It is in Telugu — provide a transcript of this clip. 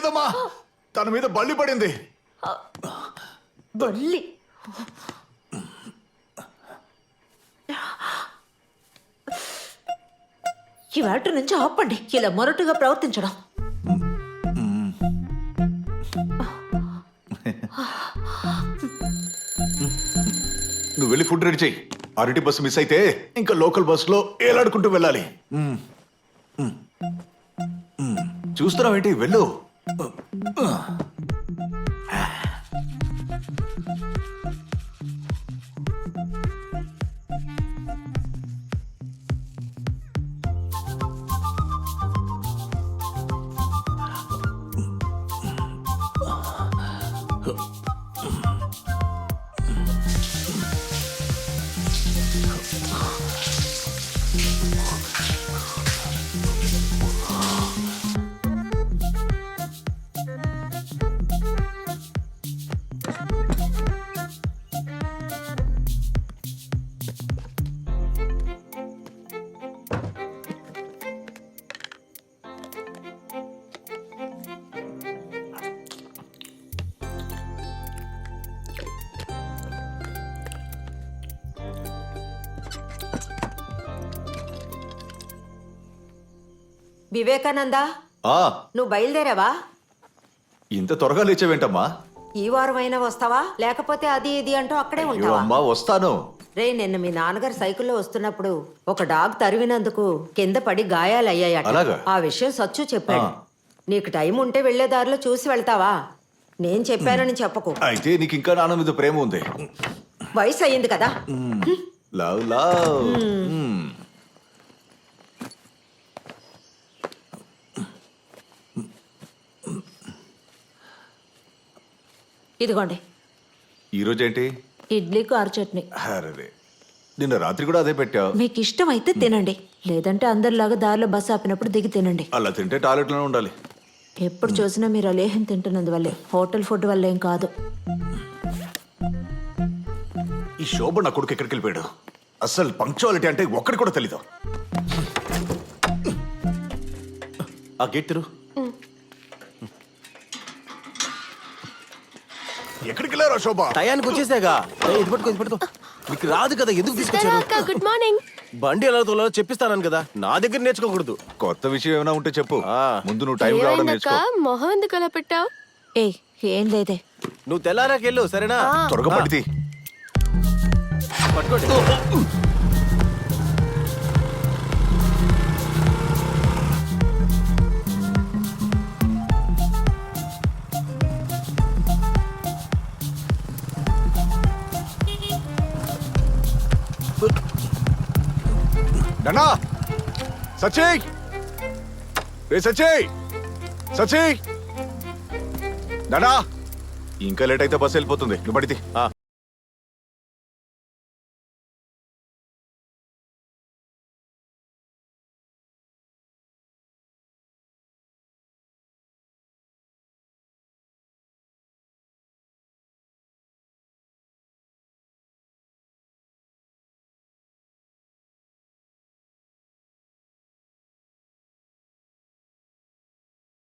జాగ్రత్తమ్మా, తన మీద బల్లి పడింది. బల్లి ఈ వాటి నుంచి ఆపండి ఇలా మొరటుగా ప్రవర్తించడం. నువ్వు వెళ్ళి ఫుడ్ రెడీ చెయ్యి. అరటి బస్సు మిస్ అయితే ఇంకా లోకల్ బస్సులో ఏలాడుకుంటూ వెళ్ళాలి. చూస్తున్నావేంటి, వెళ్ళు. వివేకానంద, నువ్వు బయలుదేరావా? ఇంత త్వరగా లేచావేంటమ్మా? ఈ వారం అయినా వస్తావా, లేకపోతే అది ఇది అంటూ అక్కడే ఉంటావా? అమ్మా వస్తాను. రే, నిన్న మీ నాన్నగారు సైకిల్లో వస్తున్నప్పుడు ఒక డాగ్ తరివినందుకు కింద పడి గాయాలయ్యాయట. అలాగా? ఆ విషయం సచ్చు చెప్పాడు. నీకు టైం ఉంటే వెళ్లే దారిలో చూసి వెళ్తావా? నేను చెప్పానని చెప్పకు. అయితే నీకు ఇంకా నాన్న మీద ప్రేమ ఉంది. వయసు అయ్యింది కదా. Love love. ఇదిగోండి. ఈరోజేంటి? ఇడ్లీ కారు చట్నీ. అరే, నిన్న రాత్రి కూడా అదే పెట్టావు. మీకు ఇష్టమైతే తినండి, లేదంటే అందరిలాగా దారిలో బస్సు ఆపినప్పుడు దిగి తినండి. అలా తింటే టాయిలెట్లోనే ఉండాలి. ఎప్పుడు చూసినా మీరు అలేహం తింటున్నందువల్లే, హోటల్ ఫుడ్ వల్ల ఏం కాదు. ఈ శోభ నా కొడుకు ఎక్కడికి వెళ్ళిపోయాడు? అసలు పంక్చువాలిటీ అంటే ఒక్కడి కూడా తెలీదు. ఆ గేట్ తిరు. ఎక్కడికి వెళ్ళారా శోభ? టయానికి వచ్చేసాగా. ఇది పట్టుకో, ఇది పట్టుకో. మీకు రాదు కదా, ఎందుకు తీసుకొచ్చారు? Good morning. బండి ఎలా తోలాలో చెప్పిస్తాను కదా, నా దగ్గర నేర్చుకోకూడదు. కొత్త విషయం ఏమైనా ఉంటే చెప్పు. ముందు నువ్వు టైం రావడం నేర్చుకో. మొహం ఎందుకు అలా పెట్టావు? ఏం లేదే. నువ్వు తెల్లారాకెళ్ళు, సరేనా? త్వరగా పడితే పట్టుకోండి. నానా, సచి, రే సచి, సచి, నానా, ఇంకా లేట్ అయితే బస్సు వెళ్ళిపోతుంది. నువ్వు పడితే